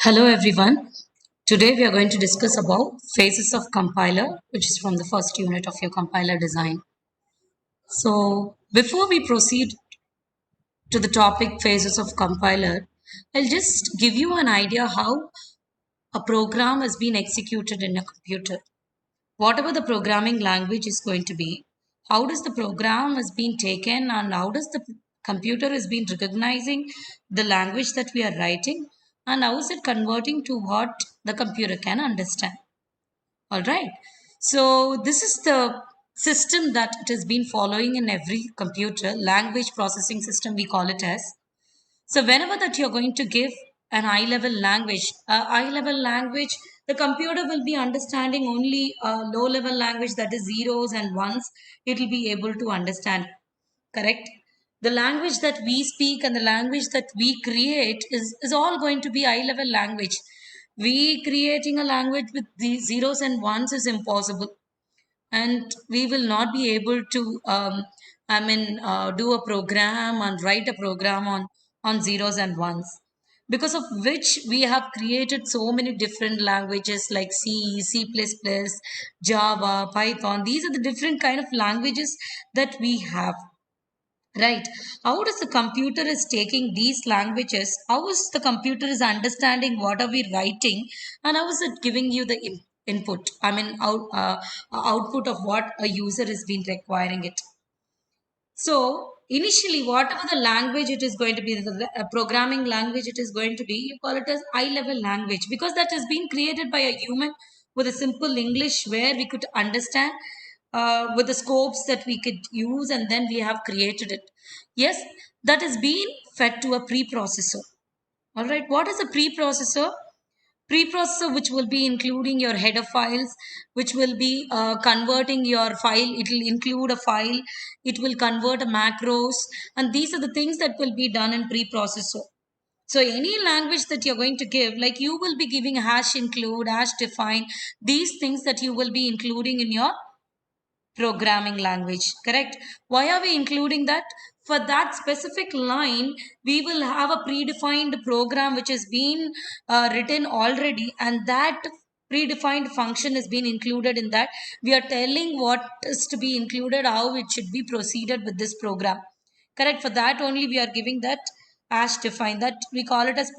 Hello everyone. Today we are going to discuss about phases of compiler, which is from the first unit of your compiler design. So before we proceed to the topic phases of compiler, I'll just give you an idea how a program has been executed in a computer. Whatever the programming language is going to be, how does the program has been taken and how does the computer has been recognizing the language that we are writing and how is it converting to what the computer can understand. All right. So this is the system that it has been following in every computer, language processing system we call it as. So whenever that you're going to give an high level language, the computer will be understanding only a low level language, that is zeros and ones. It will be able to understand. Correct? The language that we speak and the language that we create is all going to be high level language. We creating a language with these zeros and ones is impossible, and we will not be able to do a program and write a program on zeros and ones, because of which we have created so many different languages like C++, Java, Python. These are the different kind of languages that we have. Right. How does the computer is taking these languages? How is the computer is understanding what are we writing, and how is it giving you the input? Output of what a user has been requiring it. So initially, whatever the language it is going to be, the programming language it is going to be, you call it as high level language because that has been created by a human with a simple English where we could understand with the scopes that we could use, and then we have created it. Yes, that has been fed to a preprocessor. All right, what is a preprocessor? Preprocessor which will be including your header files, which will be converting your file. It will include a file, it will convert a macros, and these are the things that will be done in preprocessor. So any language that you're going to give, like you will be giving hash include, hash define, these things that you will be including in your programming language. Correct? Why are we including that? For that specific line, we will have a predefined program which has been written already, and that predefined function has been included in that. We are telling what is to be included, how it should be proceeded with this program. Correct? For that only we are giving that hash define, that we call it as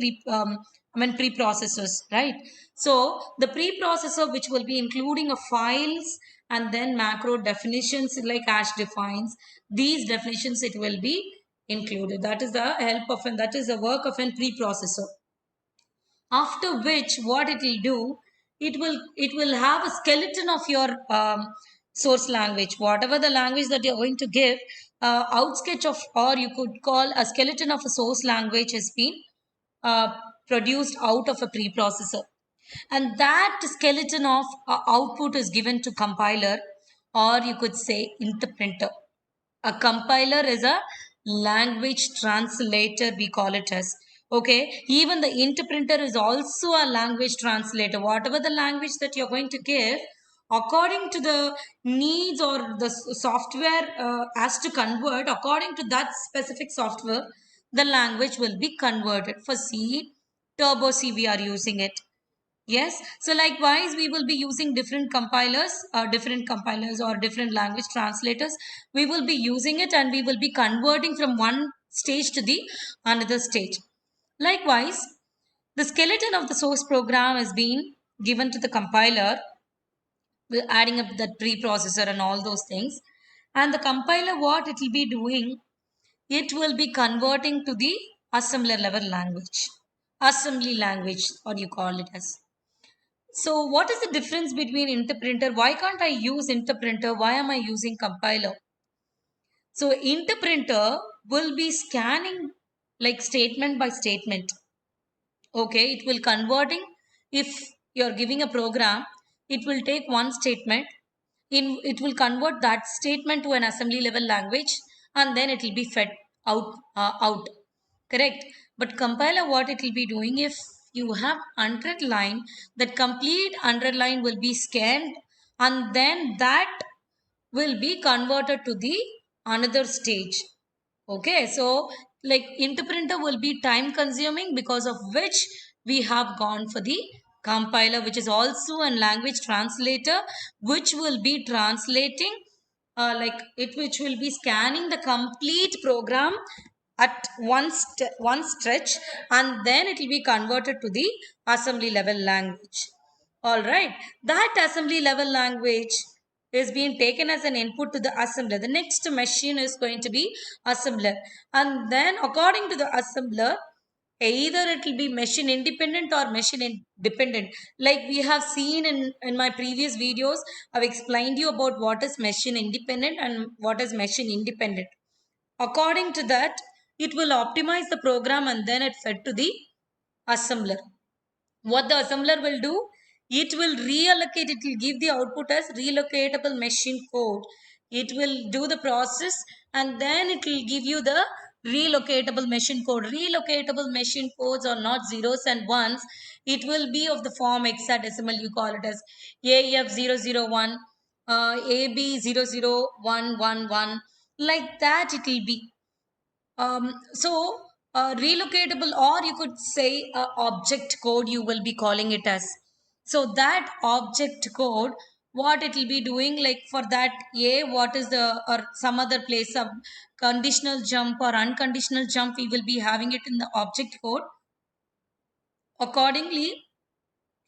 preprocessors, right? So the preprocessor which will be including a files and then macro definitions like hash defines, these definitions it will be included. That is the help of, and that is the work of a preprocessor. After which what it will do, it will have a skeleton of your source language, whatever the language that you're going to give. Outsketch of, or you could call a skeleton of a source language has been uh, produced out of a preprocessor, and that skeleton of output is given to compiler, or you could say interpreter. A compiler is a language translator, we call it as. Okay, even the interpreter is also a language translator. Whatever the language that you're going to give, according to the needs or the software has to convert, according to that specific software the language will be converted. For C, turbo C we are using it. Yes, so likewise, we will be using different compilers or different language translators. We will be using it and we will be converting from one stage to the another stage. Likewise, the skeleton of the source program is being given to the compiler, adding up that preprocessor and all those things. And the compiler, what it will be doing, it will be converting to the assembler level language, assembly language, or you call it as. So what is the difference between interpreter? Why can't I use interpreter? Why am I using compiler? So interpreter will be scanning like statement by statement. Okay, it will converting. If you're giving a program, it will take one statement. It will convert that statement to an assembly level language, and then it will be fed out. Correct? But compiler, what it will be doing, if you have 100 line, that complete 100 line will be scanned, and then that will be converted to the another stage. Okay, so like interpreter will be time consuming, because of which we have gone for the compiler, which is also a language translator, which will be translating which will be scanning the complete program at one stretch, and then it will be converted to the assembly level language. All right, that assembly level language is being taken as an input to the assembler. The next machine is going to be assembler, and then according to the assembler, either it will be machine independent or machine dependent. Like we have seen in my previous videos, I've explained you about what is machine independent and what is machine independent. According to that, it will optimize the program and then it fed to the assembler. What the assembler will do, it will reallocate, it will give the output as relocatable machine code. It will do the process and then it will give you the relocatable machine code. Relocatable machine codes are not zeros and ones. It will be of the form hexadecimal. You call it as AF001, AB00111, like that it will be. So relocatable, or you could say object code, you will be calling it as. So that object code, what it will be doing, like for that A, what is the, or some other place of conditional jump or unconditional jump, we will be having it in the object code. Accordingly,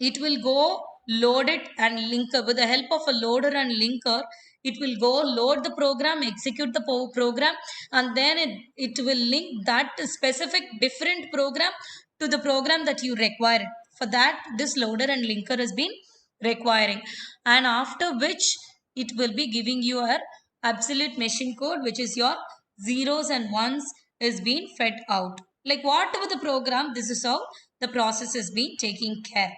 it will go load it and linker. With the help of a loader and linker, it will go load the program, execute the program, and then it will link that specific different program to the program that you require. For that, this loader and linker has been requiring, and after which it will be giving you a absolute machine code, which is your zeros and ones is being fed out. Like whatever the program, this is how the process is being taking care.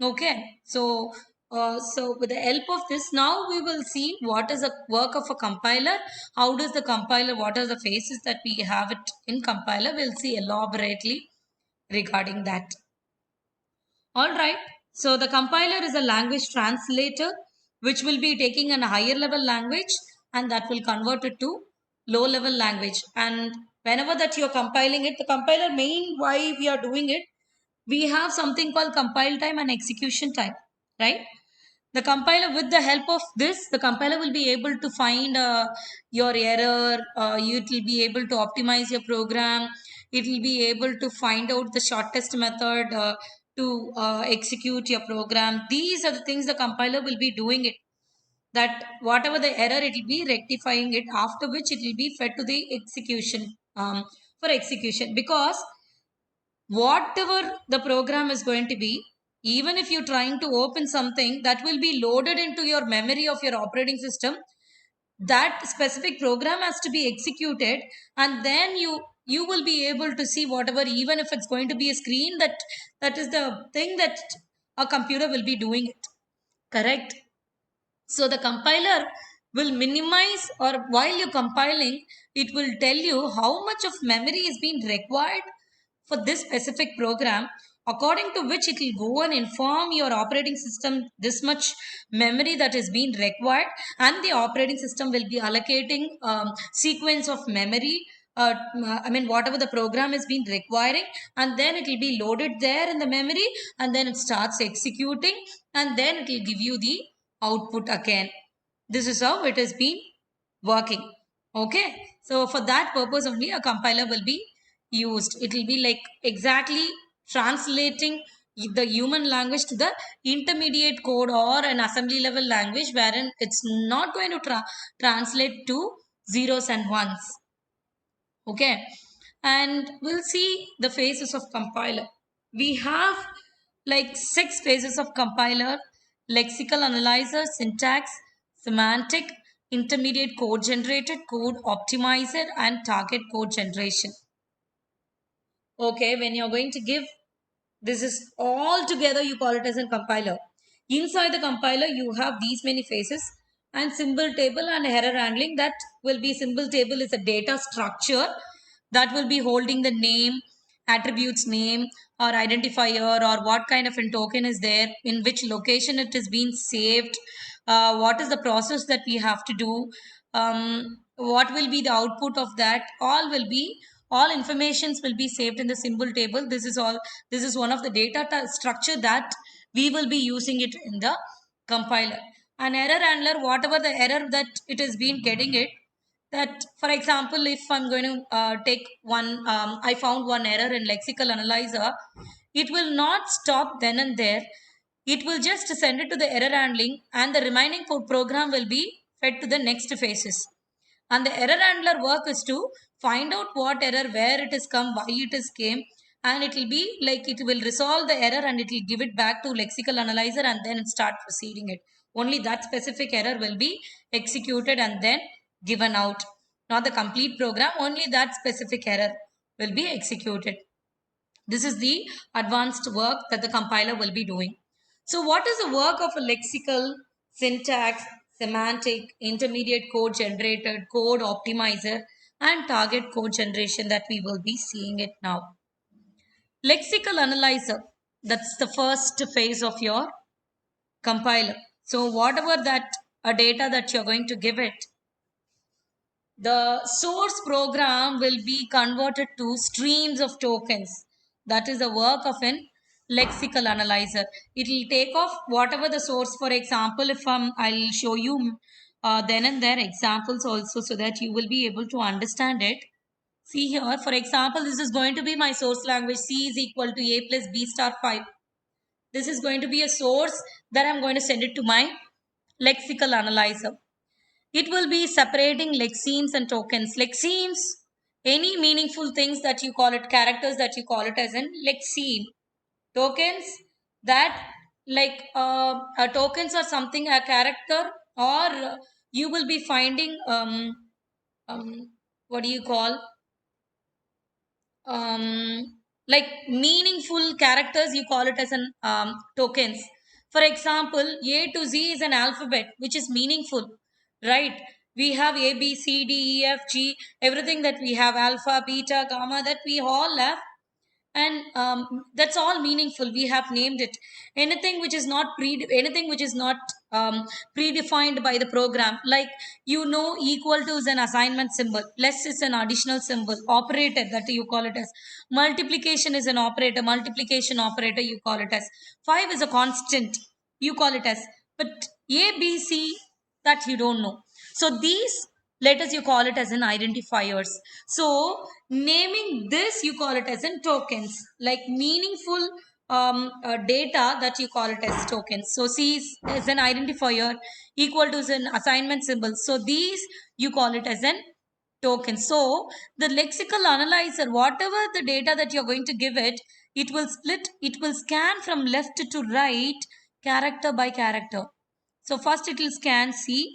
Okay, so with the help of this, now we will see what is the work of a compiler. How does the compiler, what are the phases that we have it in compiler? We'll see elaborately regarding that. All right, so the compiler is a language translator which will be taking a higher level language and that will convert it to low level language. And whenever that you're compiling it, the compiler main why we are doing it, we have something called compile time and execution time, right? The compiler, with the help of this, the compiler will be able to find your error. It will be able to optimize your program. It will be able to find out the shortest method to execute your program. These are the things the compiler will be doing it. That whatever the error, it will be rectifying it. After which it will be fed to the execution, for execution. Because whatever the program is going to be, even if you're trying to open something, that will be loaded into your memory of your operating system. That specific program has to be executed, and then you will be able to see whatever, even if it's going to be a screen, that is the thing that a computer will be doing it. Correct? So the compiler will minimize, or while you're compiling, it will tell you how much of memory is being required for this specific program, according to which it will go and inform your operating system this much memory that is being required, and the operating system will be allocating sequence of memory, I mean whatever the program is been requiring, and then it will be loaded there in the memory, and then it starts executing, and then it will give you the output again. This is how it has been working. Okay, so for that purpose only a compiler will be used. It will be like exactly translating the human language to the intermediate code or an assembly level language, wherein it's not going to translate to zeros and ones. Okay, and we'll see the phases of compiler. We have like 6 phases of compiler: lexical analyzer, syntax, semantic, intermediate code generated, code optimizer, and target code generation. Okay, when you're going to give, this is all together, you call it as a compiler. Inside the compiler, you have these many phases, and symbol table and error handling. That will be, symbol table is a data structure that will be holding the name, attributes name, or identifier, or what kind of a token is there, in which location it is being saved, what is the process that we have to do, what will be the output of that, all will be all informations will be saved in the symbol table. This is one of the data structure that we will be using it in the compiler. An error handler, whatever the error that it has been getting it, that for example, if I'm going to take one, I found one error in lexical analyzer, it will not stop then and there. It will just send it to the error handling, and the remaining program will be fed to the next phases. And the error handler work is to find out what error, where it is come, why it is came, and it will be like it will resolve the error and it will give it back to lexical analyzer and then start proceeding it. Only that specific error will be executed and then given out, not the complete program. Only that specific error will be executed. This is the advanced work that the compiler will be doing. So what is the work of a lexical, syntax, semantic, intermediate code generated, code optimizer, and target code generation that we will be seeing it now? Lexical analyzer, that's the first phase of your compiler. So whatever that data that you're going to give it, the source program will be converted to streams of tokens. That is the work of an lexical analyzer. It will take off whatever the source. For example, if I'll show you then and there examples also so that you will be able to understand it. See here, for example, this is going to be my source language. C is equal to A plus B star 5. This is going to be a source that I'm going to send it to my lexical analyzer. It will be separating lexemes and tokens. Lexemes, any meaningful things that you call it, characters that you call it as in lexeme. Tokens, that like tokens are something, a character, or you will be finding what do you call, like meaningful characters, you call it as an tokens. For example, A to Z is an alphabet which is meaningful, right? We have A, B, C, D, E, F, G, everything that we have, alpha, beta, gamma, that we all have, and that's all meaningful. We have named it. Anything which is not predefined by the program, like equal to is an assignment symbol, less is an additional symbol, operator that you call it as, multiplication is an operator, multiplication operator you call it as, 5 is a constant you call it as, but A, B, C, that you don't know. So these letters you call it as an identifiers. So naming this you call it as in tokens, like meaningful data that you call it as tokens. So C is an identifier, equal to is an assignment symbol. So these you call it as an token. So the lexical analyzer, whatever the data that you're going to give it, it will split, it will scan from left to right, character by character. So first it will scan C,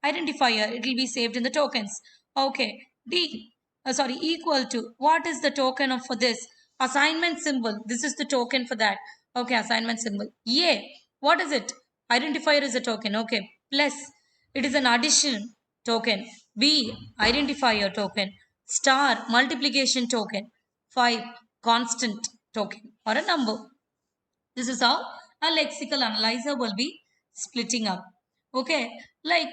identifier, it will be saved in the tokens. Okay, D, equal to, what is the token of for this? Assignment symbol, this is the token for that. Okay, assignment symbol. A, what is it? Identifier is a token. Okay, plus, it is an addition token. B, identifier token. Star, multiplication token. 5, constant token or a number. This is how a lexical analyzer will be splitting up. Okay, like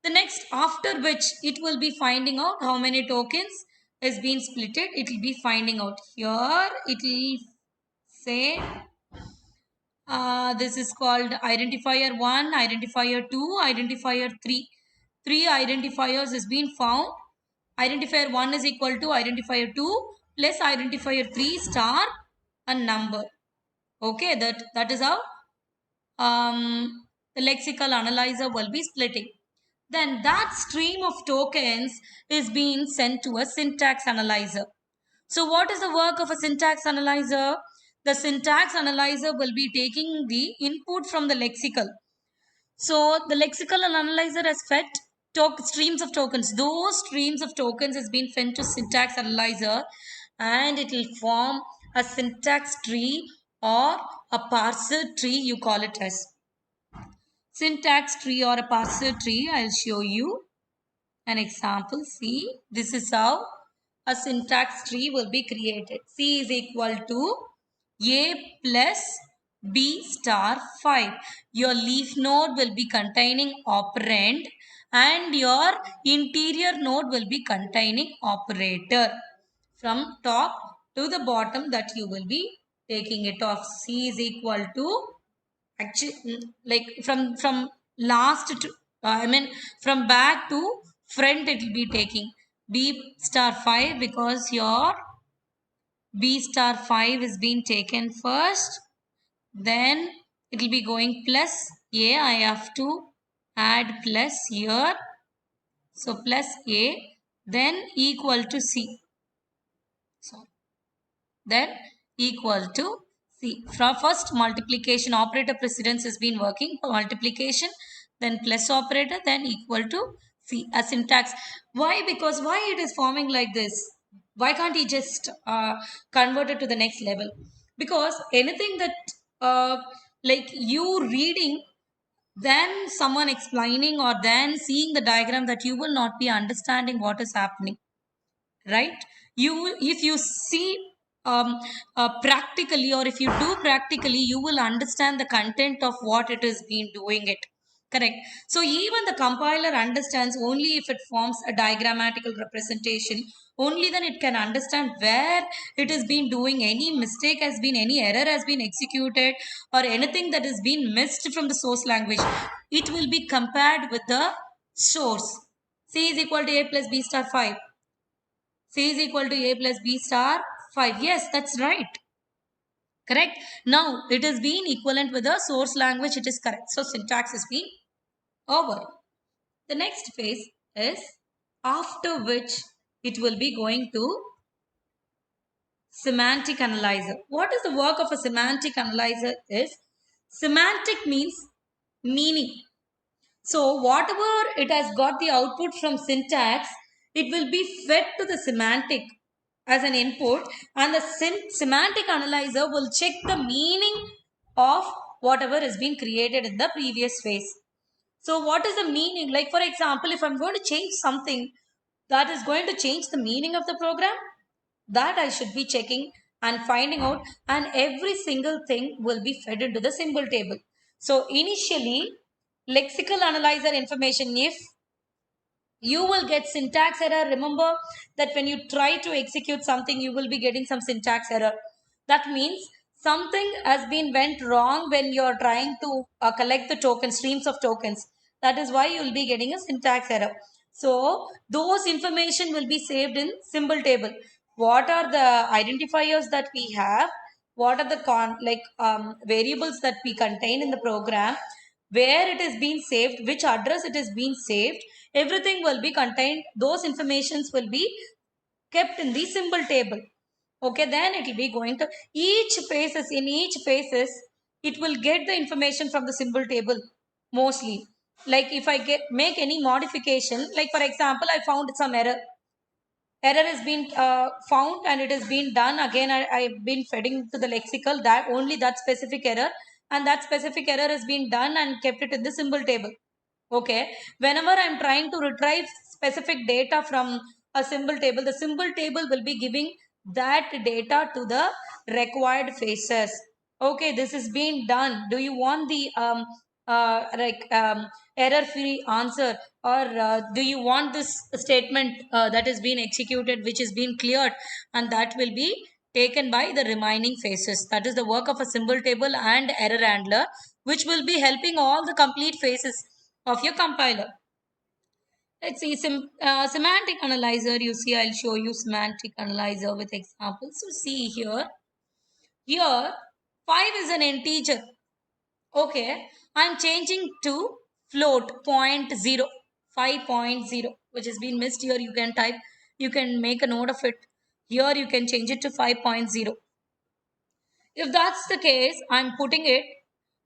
the next, after which it will be finding out how many tokens has been splitted. It will be finding out. Here it will say this is called identifier 1, identifier 2, identifier 3. 3 identifiers has been found. Identifier 1 is equal to identifier 2 plus identifier 3 star a number. Okay, that is how the lexical analyzer will be splitting. Then that stream of tokens is being sent to a syntax analyzer. So what is the work of a syntax analyzer? The syntax analyzer will be taking the input from the lexical. So the lexical analyzer has fed streams of tokens. Those streams of tokens has been fed to syntax analyzer, and it will form a syntax tree or a parser tree you call it as. Syntax tree or a parser tree, I'll show you an example. See, this is how a syntax tree will be created. C is equal to A plus B star 5. Your leaf node will be containing operand and your interior node will be containing operator. from top to the bottom that you will be taking it off. C is equal to, actually, like from last to from back to front, it will be taking B star 5 because your B star 5 is being taken first. Then it will be going plus A. I have to add plus here. So plus A, then equal to C. So then equal to C. From first multiplication operator precedence has been working for multiplication, then plus operator, then equal to C as syntax. Why? Because why it is forming like this? Why can't he just convert it to the next level? Because anything that like you reading, then someone explaining, or then seeing the diagram, that you will not be understanding what is happening, right? You, if you see practically, or if you do practically, you will understand the content of what it is been doing it, correct? So even the compiler understands only if it forms a diagrammatical representation, only then it can understand where it has been doing any mistake, has been any error has been executed, or anything that has been missed from the source language. It will be compared with the source. C is equal to A plus B star 5. C is equal to A plus B star 5. Yes, that's right. Correct. Now, it has been equivalent with the source language. It is correct. So, syntax has been over. The next phase is after which it will be going to semantic analyzer. What is the work of a semantic analyzer is, semantic means meaning. So whatever it has got the output from syntax, it will be fed to the semantic as an input, and the semantic analyzer will check the meaning of whatever has been created in the previous phase. So what is the meaning? Like for example, if I'm going to change something that is going to change the meaning of the program, that I should be checking and finding out, and every single thing will be fed into the symbol table. So initially, lexical analyzer information, if you will get syntax error, remember that when you try to execute something, you will be getting some syntax error. That means something has been went wrong when you're trying to collect the token streams of tokens. That is why you will be getting a syntax error. So those information will be saved in symbol table. What are the identifiers that we have? What are the variables that we contain in the program? Where it is being saved, which address it is being saved, everything will be contained. Those informations will be kept in the symbol table. Okay, then it will be going to each phases. In each phases, it will get the information from the symbol table mostly. Like if I make any modification, like for example, I found some error has been found and it has been done again. I've been feeding to the lexical that only that specific error, and that specific error has been done and kept it in the symbol table. Okay, whenever I'm trying to retrieve specific data from a symbol table, the symbol table will be giving that data to the required phases. Okay, this is being done. Do you want the error free answer, or do you want this statement that is being executed, which is being cleared, and that will be taken by the remaining phases. That is the work of a symbol table and error handler, which will be helping all the complete phases of your compiler. Let's see semantic analyzer. You see, I'll show you semantic analyzer with examples. So see here, 5 is an integer. Okay, I'm changing to float 0.0, 5.0, which has been missed here. You can type, you can make a note of it. Here you can change it to 5.0. If that's the case, I'm putting it,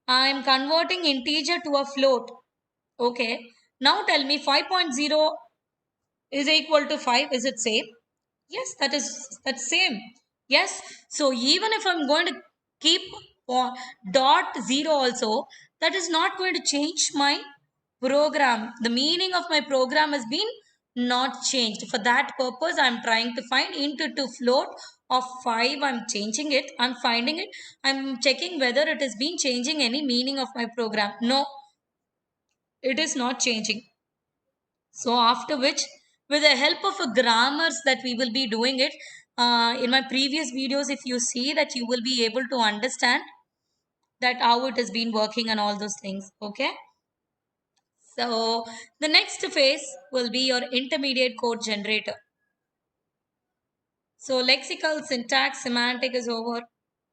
I'm converting integer to a float. Okay, now tell me 5.0 is equal to 5. Is it same? Yes, that's same. Yes, so even if I'm going to keep dot 0 also, that is not going to change my program. The meaning of my program has been not changed. For that purpose, I'm trying to find into to float of 5. I'm changing it, I'm finding it, I'm checking whether it has been changing any meaning of my program. No, it is not changing. So after which, with the help of a grammars that we will be doing it, in my previous videos, if you see that, you will be able to understand that how it has been working and all those things. Okay. So the next phase will be your intermediate code generator. So lexical, syntax, semantic is over.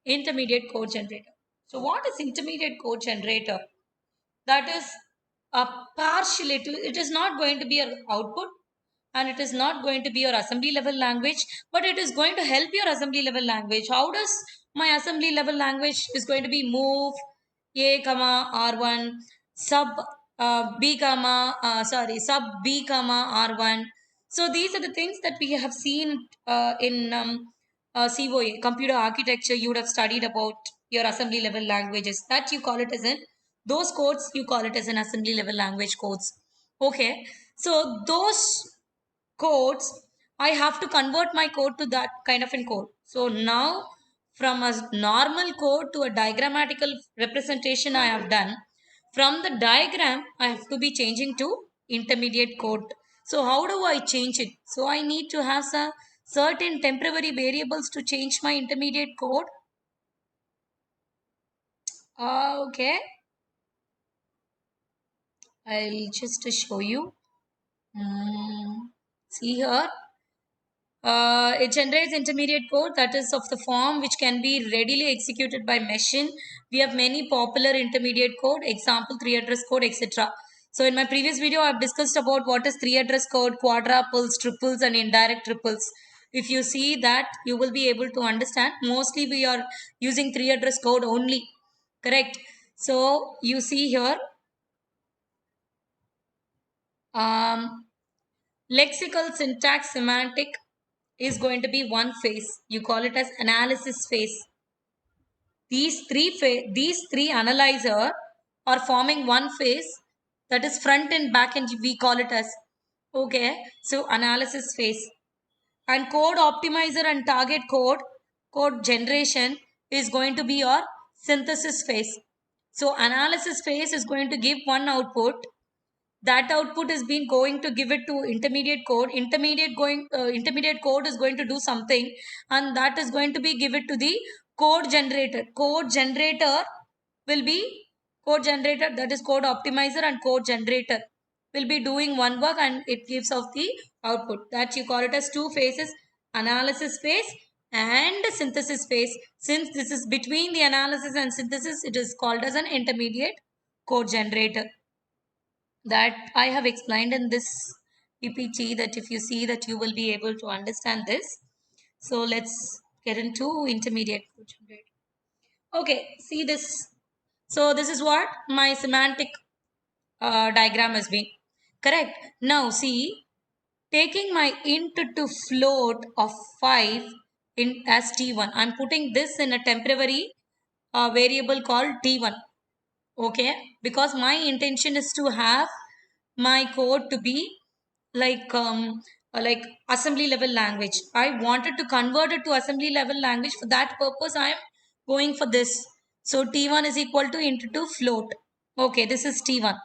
Intermediate code generator. So what is intermediate code generator? That is a partially, it is not going to be your output, and it is not going to be your assembly level language, but it is going to help your assembly level language. How does my assembly level language is going to be move a comma r1 sub b comma sub b comma r1. So these are the things that we have seen in COA, computer architecture. You would have studied about your assembly level languages, that you call it as in those codes, you call it as an assembly level language codes. Okay, so those codes, I have to convert my code to that kind of a code. So now from a normal code to a diagrammatical representation I have done. From the diagram, I have to be changing to intermediate code. So how do I change it? So I need to have some certain temporary variables to change my intermediate code. Okay, I'll just show you. See here. It generates intermediate code that is of the form which can be readily executed by machine. We have many popular intermediate code, example 3-address code, etc. So in my previous video, I've discussed about what is 3-address code, quadruples, triples, and indirect triples. If you see that, you will be able to understand. Mostly we are using 3-address code only. Correct. So you see here, lexical, syntax, semantic is going to be one phase. You call it as analysis phase. These three analyzer are forming one phase, that is front and back end, we call it as. Okay, so analysis phase. And code optimizer and target code generation is going to be your synthesis phase. So analysis phase is going to give one output. That output is being going to give it to intermediate code. Intermediate code is going to do something, and that is going to be give it to the code generator. Will be code generator, that is code optimizer and code generator will be doing one work, and it gives out the output. That you call it as two phases, analysis phase and synthesis phase. Since this is between the analysis and synthesis, it is called as an intermediate code generator. That I have explained in this PPT, that if you see that, you will be able to understand this. So let's get into intermediate code generator. Okay, see this. So this is what my semantic diagram has been. Correct. Now see, taking my int to float of 5 in as t1. I'm putting this in a temporary variable called t1. Okay, because my intention is to have my code to be like assembly level language. I wanted to convert it to assembly level language. For that purpose, I am going for this. So t1 is equal to int to float. Okay, this is t1.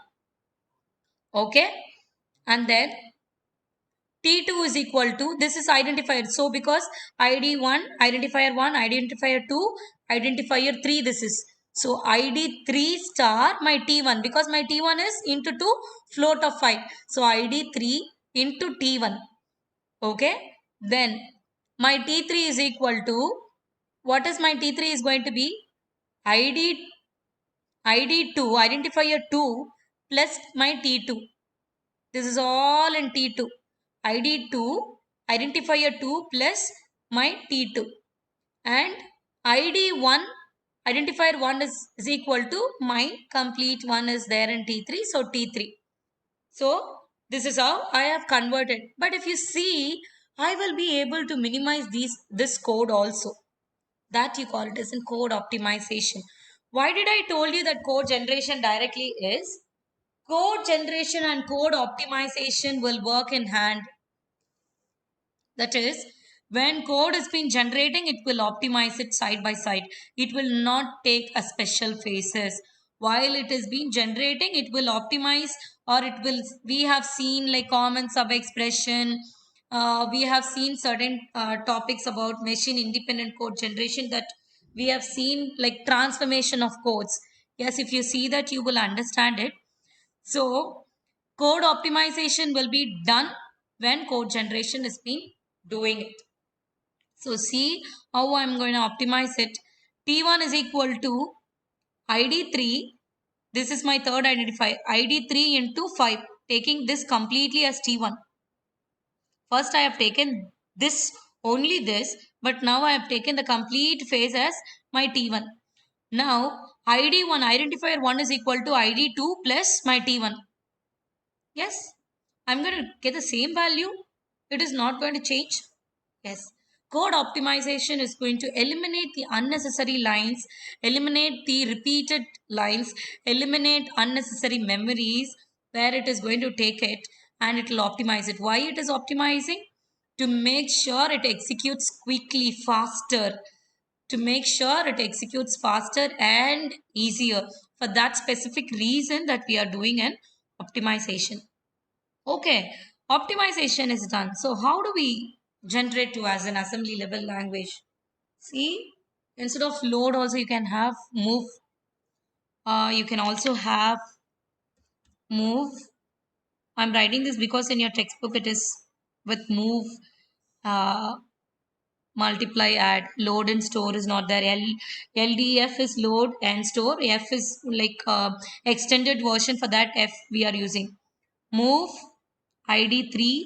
Okay, and then T2 is equal to, this is identifier. So because ID1, identifier 1, identifier 2, identifier 3 this is. So ID3 star my T1, because my T1 is into 2 float of 5. So ID3 into T1. Okay. Then my T3 is equal to, what is my T3 is going to be? ID2, identifier 2 plus my T2. This is all in T2. ID2, identifier 2 plus my T2. And ID1, identifier 1 is equal to my complete 1 is there in T3. So T3. So this is how I have converted. But if you see, I will be able to minimize this code also. That you call it as in code optimization. Why did I told you that code generation directly is? Code generation and code optimization will work in hand. That is, when code has been generating, it will optimize it side by side. It will not take a special phases. While it is being generating, it will optimize, or it will, we have seen like common sub expression, we have seen certain topics about machine independent code generation, that we have seen like transformation of codes. Yes, if you see that, you will understand it. So code optimization will be done when code generation is being doing it. So see how I'm going to optimize it. T1 is equal to ID3. This is my third identifier. ID3 into 5. Taking this completely as T1. First I have taken this, only this, but now I have taken the complete phase as my T1. Now ID1, identifier 1 is equal to ID2 plus my T1. Yes, I'm going to get the same value. It is not going to change. Yes. Code optimization is going to eliminate the unnecessary lines, eliminate the repeated lines, eliminate unnecessary memories where it is going to take it, and it will optimize it. Why it is optimizing? To make sure it executes quickly, faster, to make sure it executes faster and easier. For that specific reason that we are doing an optimization. Okay, optimization is done. So how do we generate to as an assembly level language? See, instead of load also you can have move. You can also have move. I'm writing this because in your textbook it is with move, uh, multiply, add. Load and store is not there. LDF is load and store. F is like extended version for that. F we are using. Move ID3.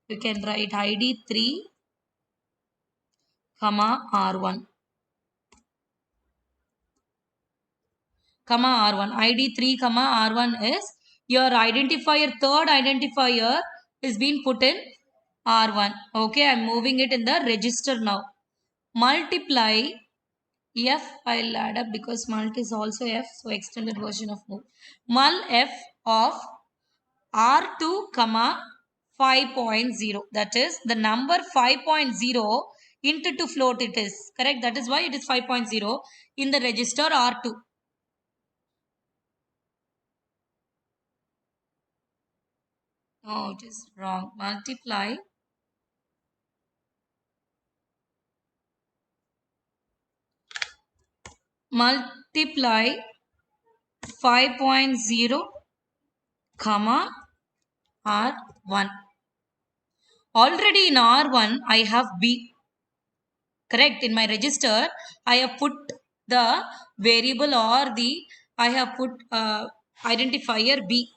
You can write ID3 comma R1 comma R1. ID3 comma R1 is your identifier, third identifier is being put in R1. Okay, I'm moving it in the register now. Multiply F, I'll add up because mult is also F, so extended version of move. Mul F of R2 comma 5.0, that is the number 5.0 into to float it is correct. That is why it is 5.0 in the register R2. No, it is wrong. Multiply multiply 5.0 comma R1. Already in R1 I have B. Correct. In my register I have put the variable, or the I have put identifier B.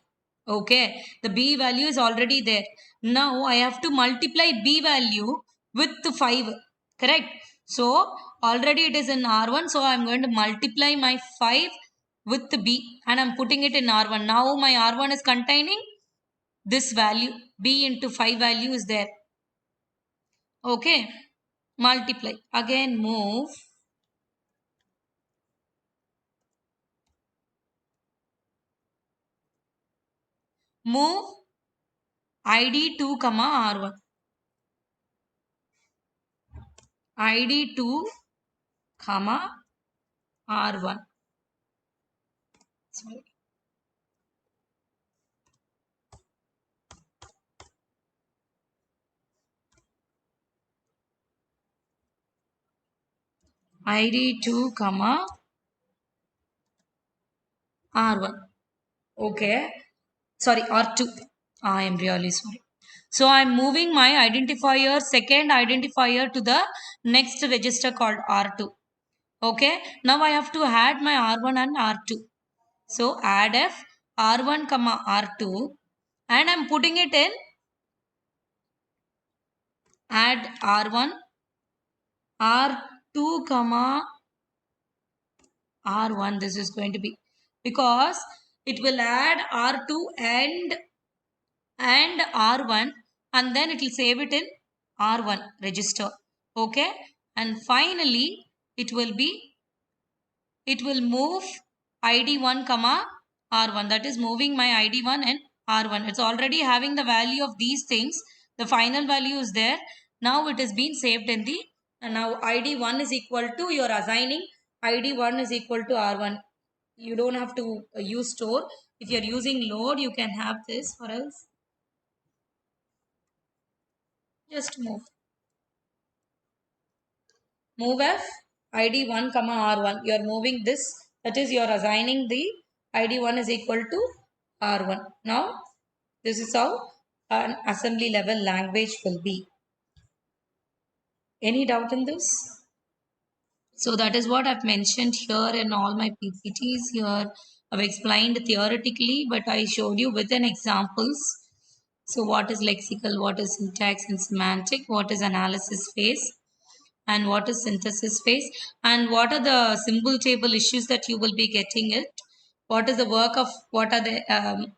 Okay, the B value is already there. Now I have to multiply B value with 5. Correct. So already it is in R1. So I'm going to multiply my 5 with B and I'm putting it in R1. Now my R1 is containing this value. B into 5 value is there. Okay. Multiply. Again move. Move ID2 comma R1. ID2 comma R1. Sorry. ID2 comma R1. Okay. Sorry, R2. I am really sorry. So I'm moving my identifier, second identifier to the next register called R2. Okay. Now I have to add my R1 and R2. So add F R1 comma R2 and I'm putting it in add R1 R2 comma R1. This is going to be because it will add R2 and R1 and then it will save it in R1 register. Okay. And finally it will move ID1 comma R1. That is moving my ID1 and R1. It's already having the value of these things. The final value is there. Now it is being saved in the, and now ID1 is equal to, you're assigning ID1 is equal to R1. You don't have to use store. If you're using load, you can have this, or else Just move f id1 comma r1. You are moving this, that is you are assigning the id1 is equal to r1. Now this is how an assembly level language will be. Any doubt in this? So that is what I've mentioned here in all my PPTs here. I've explained theoretically, but I showed you with an examples. So what is lexical, what is syntax and semantic, what is analysis phase, and what is synthesis phase, and what are the symbol table issues that you will be getting it. What is the work of, what are the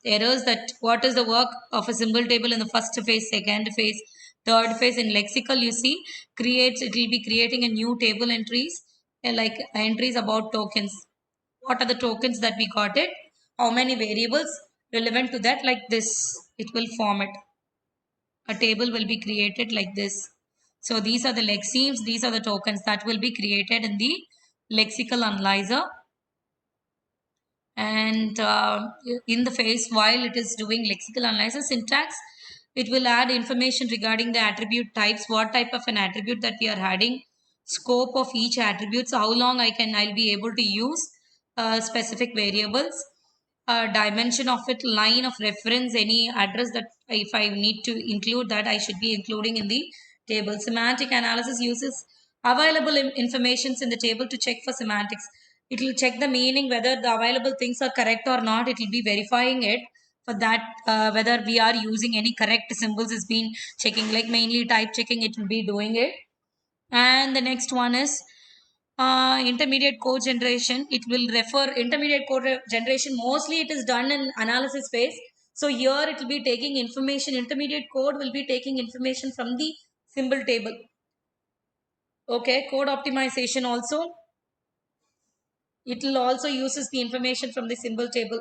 errors that, what is the work of a symbol table in the first phase, second phase, third phase. In lexical, you see, creates, it will be creating a new table entries, like entries about tokens. What are the tokens that we got it? How many variables relevant to that? Like this, it will form it. A table will be created like this. So these are the lexemes, these are the tokens that will be created in the lexical analyzer. And in the phase while it is doing lexical analysis, syntax, it will add information regarding the attribute types, what type of an attribute that we are adding, scope of each attribute, so how long I'll be able to use specific variables, dimension of it, line of reference, any address that if I need to include that, I should be including in the table. Semantic analysis uses available informations in the table to check for semantics. It will check the meaning, whether the available things are correct or not. It will be verifying it for that, whether we are using any correct symbols is being checking, like mainly type checking, it will be doing it. And the next one is intermediate code generation. It will refer intermediate code generation. Mostly it is done in analysis phase. So here it will be taking information. Intermediate code will be taking information from the symbol table. Okay, code optimization also. It will also uses the information from the symbol table.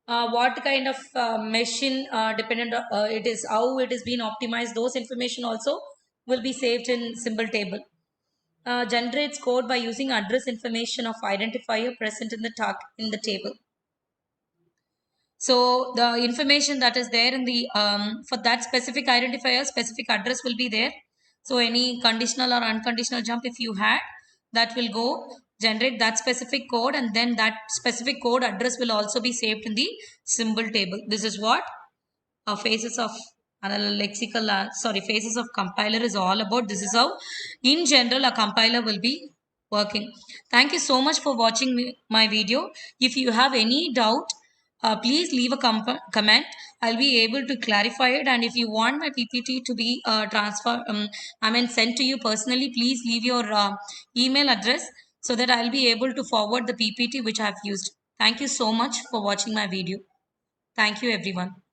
What kind of machine dependent it is, how it is being optimized, those information also will be saved in symbol table. Generates code by using address information of identifier present in the table. So the information that is there in the for that specific identifier, specific address will be there. So any conditional or unconditional jump if you had, that will go generate that specific code, and then that specific code address will also be saved in the symbol table. This is what phases of phases of compiler is all about. This is how in general a compiler will be working. Thank you so much for watching my video. If you have any doubt, please leave a comment. I'll be able to clarify it. And if you want my PPT to be sent to you personally, please leave your email address so that I'll be able to forward the PPT which I've used. Thank you so much for watching my video. Thank you everyone.